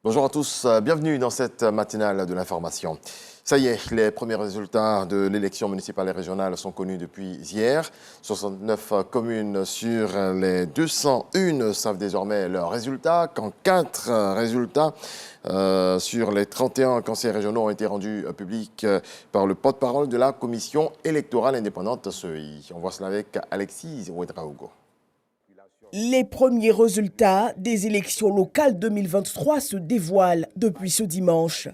Bonjour à tous, bienvenue dans cette matinale de l'information. Ça y est, les premiers résultats de l'élection municipale et régionale sont connus depuis hier. 69 communes sur les 201 savent désormais leurs résultats, quand 4 résultats sur les 31 conseils régionaux ont été rendus publics par le porte-parole de la commission électorale indépendante CEI. On voit cela avec Alexis Ouedraogo. Les premiers résultats des élections locales 2023 se dévoilent depuis ce dimanche.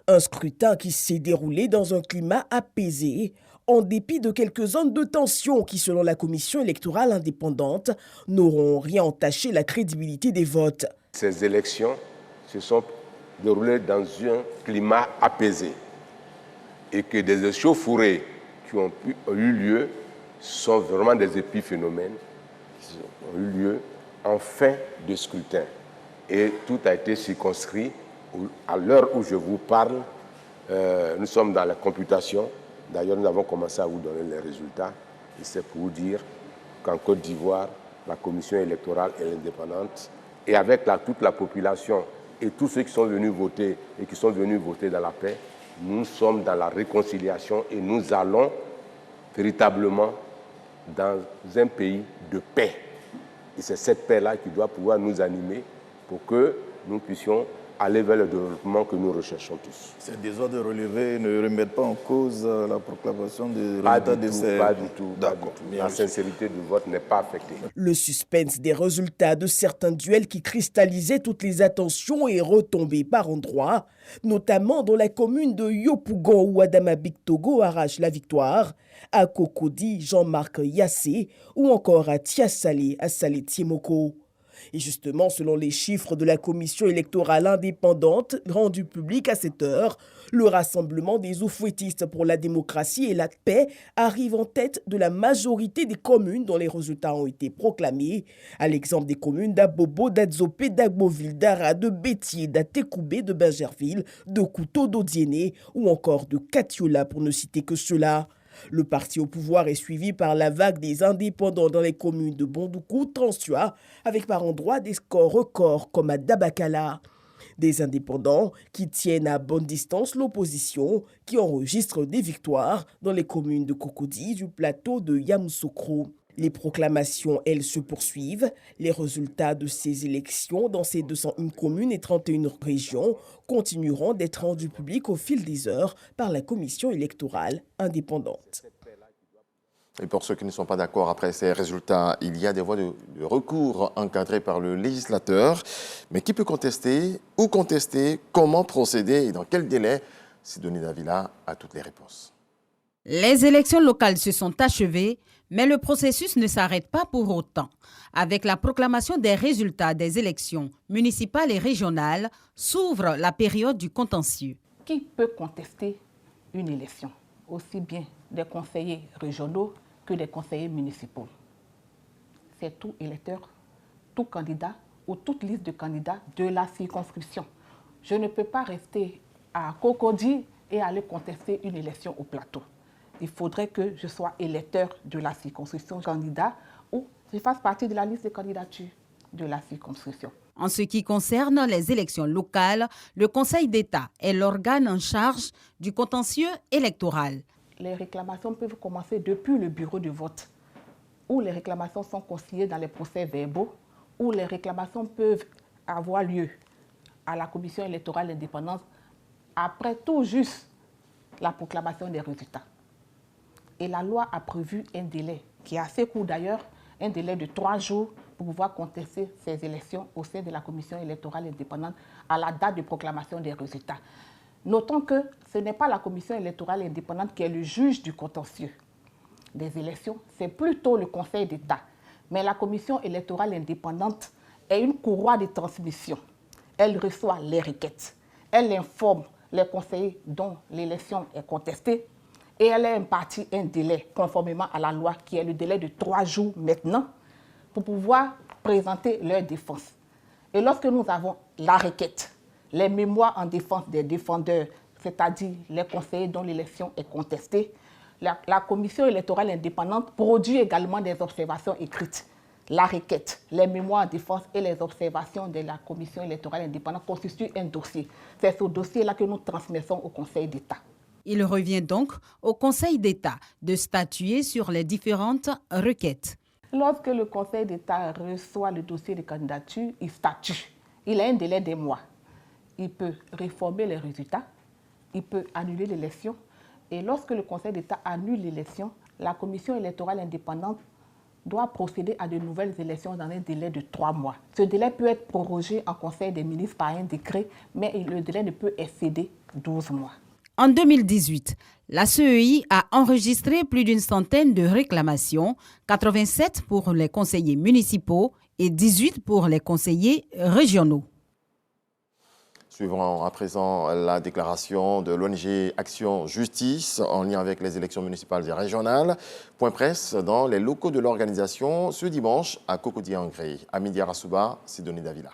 Un scrutin qui s'est déroulé dans un climat apaisé, en dépit de quelques zones de tension qui, selon la commission électorale indépendante, n'auront rien entaché la crédibilité des votes. Ces élections se sont déroulées dans un climat apaisé et que des échauffourées qui ont eu lieu sont vraiment des épiphénomènes qui ont eu lieu en fin de scrutin. Et tout a été circonscrit. À l'heure où je vous parle, nous sommes dans la computation. D'ailleurs, nous avons commencé à vous donner les résultats. Et c'est pour vous dire qu'en Côte d'Ivoire, la commission électorale est indépendante. Et avec toute la population et tous ceux qui sont venus voter et qui sont venus voter dans la paix, nous sommes dans la réconciliation et nous allons véritablement dans un pays de paix. Et c'est cette paix-là qui doit pouvoir nous animer pour que nous puissions aller vers le développement que nous recherchons tous. Ces désordres relevés ne remettent pas en cause la proclamation des résultats de ces... Pas du tout. D'accord. La sincérité du vote n'est pas affectée. Le suspense des résultats de certains duels qui cristallisaient toutes les attentions est retombé par endroits, notamment dans la commune de Yopougon où Adama Bictogo arrache la victoire, à Cocody, Jean-Marc Yassé ou encore à Tiasalé, à Salé Tiemoko. Et justement, selon les chiffres de la commission électorale indépendante rendus publics à cette heure, le rassemblement des oufouettistes pour la démocratie et la paix arrive en tête de la majorité des communes dont les résultats ont été proclamés, à l'exemple des communes d'Abobo, d'Adzopé, d'Agboville, d'Ara, de Bétier, d'Atekoubé, de Bergerville, de Couteau, d'Odiéné ou encore de Katiola pour ne citer que cela. Le parti au pouvoir est suivi par la vague des indépendants dans les communes de Bondoukou, Transua, avec par endroits des scores records comme à Dabakala. Des indépendants qui tiennent à bonne distance l'opposition, qui enregistrent des victoires dans les communes de Cocody, du plateau de Yamoussoukro. Les proclamations, elles, se poursuivent. Les résultats de ces élections dans ces 201 communes et 31 régions continueront d'être rendus publics au fil des heures par la commission électorale indépendante. Et pour ceux qui ne sont pas d'accord après ces résultats, il y a des voies de recours encadrées par le législateur. Mais qui peut contester, où contester, comment procéder et dans quel délai? Sidonie Davila a toutes les réponses. Les élections locales se sont achevées, mais le processus ne s'arrête pas pour autant. Avec la proclamation des résultats des élections municipales et régionales, s'ouvre la période du contentieux. Qui peut contester une élection? Aussi bien des conseillers régionaux que des conseillers municipaux. C'est tout électeur, tout candidat ou toute liste de candidats de la circonscription. Je ne peux pas rester à Cocody et aller contester une élection au plateau. Il faudrait que je sois électeur de la circonscription candidat ou je fasse partie de la liste de candidatures de la circonscription. En ce qui concerne les élections locales, le Conseil d'État est l'organe en charge du contentieux électoral. Les réclamations peuvent commencer depuis le bureau de vote, où les réclamations sont consignées dans les procès-verbaux, où les réclamations peuvent avoir lieu à la commission électorale indépendante après tout juste la proclamation des résultats. Et la loi a prévu un délai, qui est assez court d'ailleurs, un délai de 3 jours pour pouvoir contester ces élections au sein de la commission électorale indépendante à la date de proclamation des résultats. Notons que ce n'est pas la commission électorale indépendante qui est le juge du contentieux des élections, c'est plutôt le Conseil d'État. Mais la commission électorale indépendante est une courroie de transmission. Elle reçoit les requêtes, elle informe les conseillers dont l'élection est contestée, et elle a imparti un délai conformément à la loi qui est le délai de 3 jours maintenant pour pouvoir présenter leur défense. Et lorsque nous avons la requête, les mémoires en défense des défendeurs, c'est-à-dire les conseillers dont l'élection est contestée, la commission électorale indépendante produit également des observations écrites. La requête, les mémoires de défense et les observations de la commission électorale indépendante constituent un dossier. C'est ce dossier-là que nous transmettons au Conseil d'État. Il revient donc au Conseil d'État de statuer sur les différentes requêtes. Lorsque le Conseil d'État reçoit le dossier de candidature, il statue. Il a un délai de mois. Il peut réformer les résultats, il peut annuler l'élection. Et lorsque le Conseil d'État annule l'élection, la commission électorale indépendante doit procéder à de nouvelles élections dans un délai de 3 mois. Ce délai peut être prorogé en Conseil des ministres par un décret, mais le délai ne peut excéder 12 mois. En 2018, la CEI a enregistré plus d'une centaine de réclamations, 87 pour les conseillers municipaux et 18 pour les conseillers régionaux. Suivons à présent la déclaration de l'ONG Action Justice en lien avec les élections municipales et régionales. Point presse dans les locaux de l'organisation ce dimanche à Cocody-en-Gré. Amidia Rassouba, Sidonie Davila.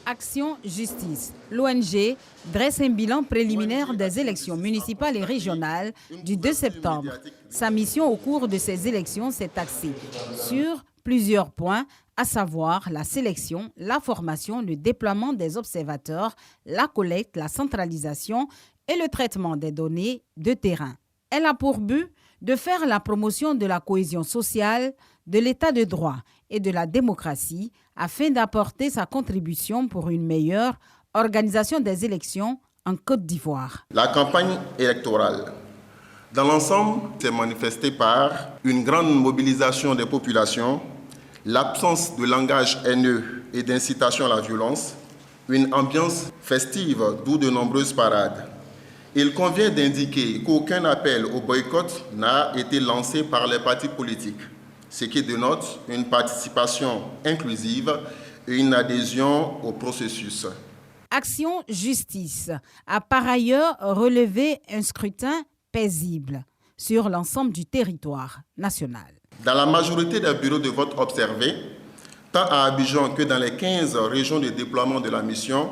Action Justice. L'ONG dresse un bilan préliminaire des élections municipales et régionales du 2 septembre. Sa mission au cours de ces élections s'est axée sur plusieurs points, à savoir la sélection, la formation, le déploiement des observateurs, la collecte, la centralisation et le traitement des données de terrain. Elle a pour but de faire la promotion de la cohésion sociale, de l'état de droit et de la démocratie afin d'apporter sa contribution pour une meilleure organisation des élections en Côte d'Ivoire. La campagne électorale, dans l'ensemble, s'est manifestée par une grande mobilisation des populations, l'absence de langage haineux et d'incitation à la violence, une ambiance festive, d'où de nombreuses parades. Il convient d'indiquer qu'aucun appel au boycott n'a été lancé par les partis politiques, ce qui dénote une participation inclusive et une adhésion au processus. Action Justice a par ailleurs relevé un scrutin paisible sur l'ensemble du territoire national. Dans la majorité des bureaux de vote observés, tant à Abidjan que dans les 15 régions de déploiement de la mission,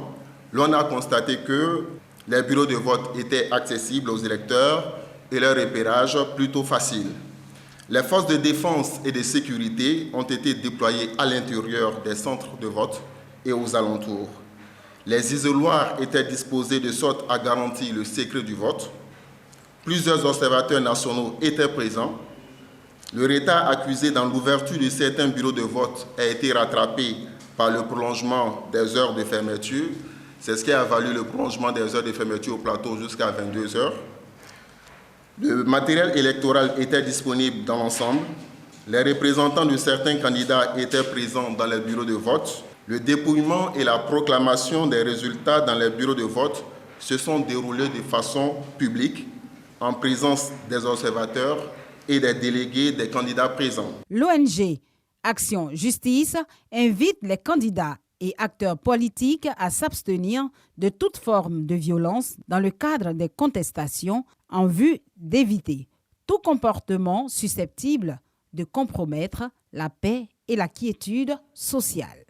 l'on a constaté que les bureaux de vote étaient accessibles aux électeurs et leur repérage plutôt facile. Les forces de défense et de sécurité ont été déployées à l'intérieur des centres de vote et aux alentours. Les isoloirs étaient disposés de sorte à garantir le secret du vote. Plusieurs observateurs nationaux étaient présents. Le retard accusé dans l'ouverture de certains bureaux de vote a été rattrapé par le prolongement des heures de fermeture. C'est ce qui a valu le prolongement des heures de fermeture au plateau jusqu'à 22 heures. Le matériel électoral était disponible dans l'ensemble. Les représentants de certains candidats étaient présents dans les bureaux de vote. Le dépouillement et la proclamation des résultats dans les bureaux de vote se sont déroulés de façon publique, en présence des observateurs et des délégués des candidats présents. L'ONG Action Justice invite les candidats et acteurs politiques à s'abstenir de toute forme de violence dans le cadre des contestations en vue d'éviter tout comportement susceptible de compromettre la paix et la quiétude sociale.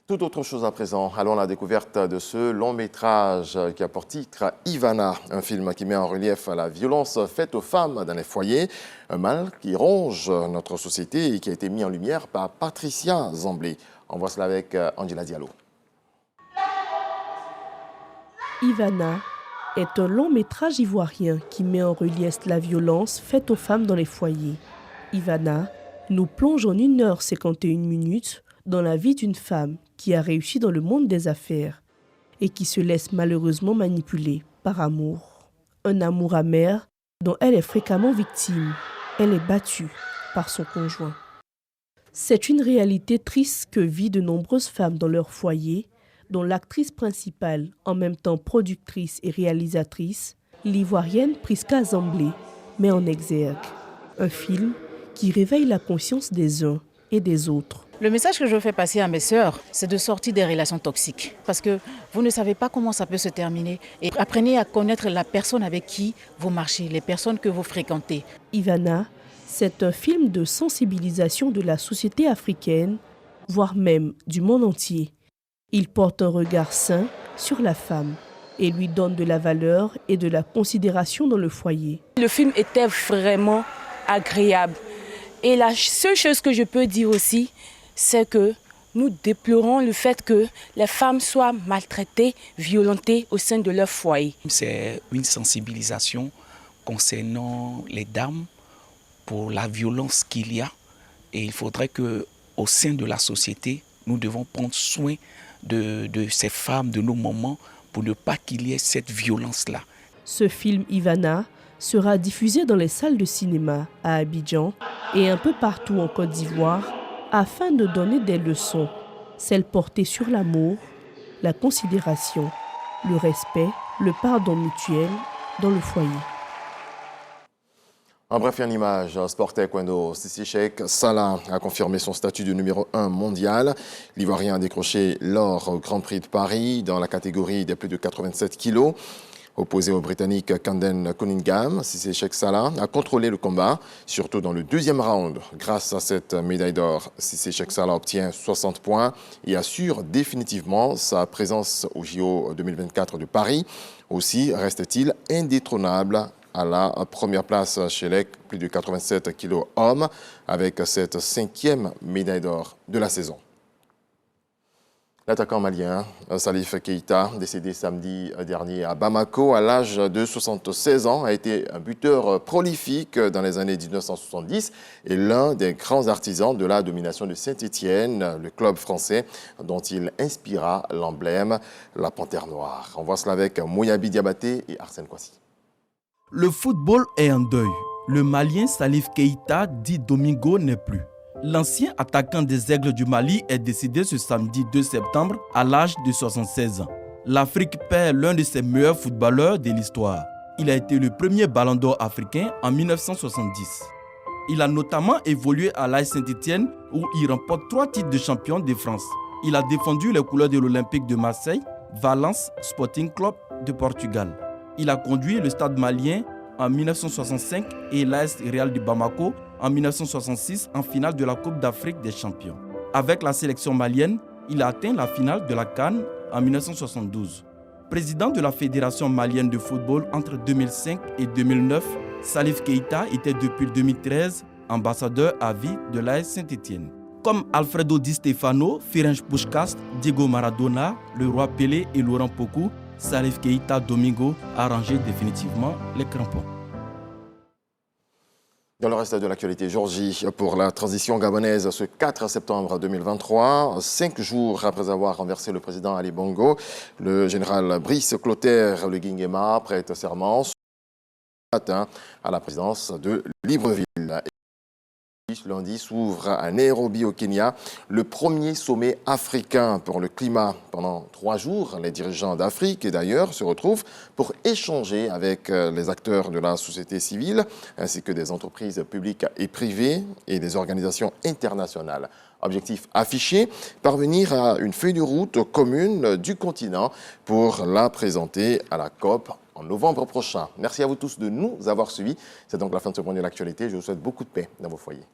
Tout autre chose à présent, allons à la découverte de ce long métrage qui a pour titre Ivana, un film qui met en relief la violence faite aux femmes dans les foyers, un mal qui ronge notre société et qui a été mis en lumière par Patricia Zamblé. On voit cela avec Angela Diallo. Ivana est un long métrage ivoirien qui met en relief la violence faite aux femmes dans les foyers. Ivana nous plonge en 1h51 dans la vie d'une femme qui a réussi dans le monde des affaires et qui se laisse malheureusement manipuler par amour. Un amour amer dont elle est fréquemment victime. Elle est battue par son conjoint. C'est une réalité triste que vivent de nombreuses femmes dans leur foyer, dont l'actrice principale, en même temps productrice et réalisatrice, l'ivoirienne Priska Zamblé, met en exergue. Un film qui réveille la conscience des uns et des autres. Le message que je veux faire passer à mes sœurs, c'est de sortir des relations toxiques. Parce que vous ne savez pas comment ça peut se terminer. Et apprenez à connaître la personne avec qui vous marchez, les personnes que vous fréquentez. Ivana, c'est un film de sensibilisation de la société africaine, voire même du monde entier. Il porte un regard sain sur la femme et lui donne de la valeur et de la considération dans le foyer. Le film était vraiment agréable. Et la seule chose que je peux dire aussi, c'est que nous déplorons le fait que les femmes soient maltraitées, violentées au sein de leur foyer. C'est une sensibilisation concernant les dames pour la violence qu'il y a. Et il faudrait qu'au sein de la société, nous devons prendre soin de ces femmes, de nos mamans, pour ne pas qu'il y ait cette violence-là. Ce film Ivana sera diffusé dans les salles de cinéma à Abidjan et un peu partout en Côte d'Ivoire afin de donner des leçons, celles portées sur l'amour, la considération, le respect, le pardon mutuel dans le foyer. En bref, une image, sport taekwondo. Cissé Cheikh Salah a confirmé son statut de numéro 1 mondial. L'Ivoirien a décroché l'or au Grand Prix de Paris dans la catégorie des plus de 87 kilos. Opposé au Britannique Camden Cunningham, Cissé Cheikh Salah a contrôlé le combat, surtout dans le deuxième round. Grâce à cette médaille d'or, Cissé Cheikh Salah obtient 60 points et assure définitivement sa présence au JO 2024 de Paris. Aussi reste-t-il indétrônable à la première place chez les plus de 87 kilos hommes, avec cette 5e médaille d'or de la saison. L'attaquant malien Salif Keita, décédé samedi dernier à Bamako à l'âge de 76 ans, a été un buteur prolifique dans les années 1970 et l'un des grands artisans de la domination de Saint-Étienne, le club français dont il inspira l'emblème, la Panthère Noire. On voit cela avec Mouyabi Diabaté et Arsène Kwasi. Le football est en deuil. Le Malien Salif Keita, dit Domingo, n'est plus. L'ancien attaquant des Aigles du Mali est décédé ce samedi 2 septembre à l'âge de 76 ans. L'Afrique perd l'un de ses meilleurs footballeurs de l'histoire. Il a été le premier ballon d'or africain en 1970. Il a notamment évolué à l'AS Saint-Étienne où il remporte 3 titres de champion de France. Il a défendu les couleurs de l'Olympique de Marseille, Valence Sporting Club de Portugal. Il a conduit le Stade malien en 1965 et l'AS Real de Bamako en 1966 en finale de la Coupe d'Afrique des Champions. Avec la sélection malienne, il a atteint la finale de la CAN en 1972. Président de la Fédération malienne de football entre 2005 et 2009, Salif Keita était depuis 2013 ambassadeur à vie de l'AS Saint-Étienne. Comme Alfredo Di Stefano, Ferenc Puskás, Diego Maradona, le roi Pelé et Laurent Pokou, Salif Keita Domingo a rangé définitivement les crampons. Dans le reste de l'actualité, Georgie pour la transition gabonaise ce 4 septembre 2023, 5 jours après avoir renversé le président Ali Bongo, le général Brice Clotaire Le Guinguema prête serment ce matin à la présidence de Libreville. Lundi s'ouvre à Nairobi au Kenya le premier sommet africain pour le climat. Pendant 3 jours, les dirigeants d'Afrique et d'ailleurs se retrouvent pour échanger avec les acteurs de la société civile ainsi que des entreprises publiques et privées et des organisations internationales. Objectif affiché, parvenir à une feuille de route commune du continent pour la présenter à la COP en novembre prochain. Merci à vous tous de nous avoir suivis. C'est donc la fin de ce point de l'actualité. Je vous souhaite beaucoup de paix dans vos foyers.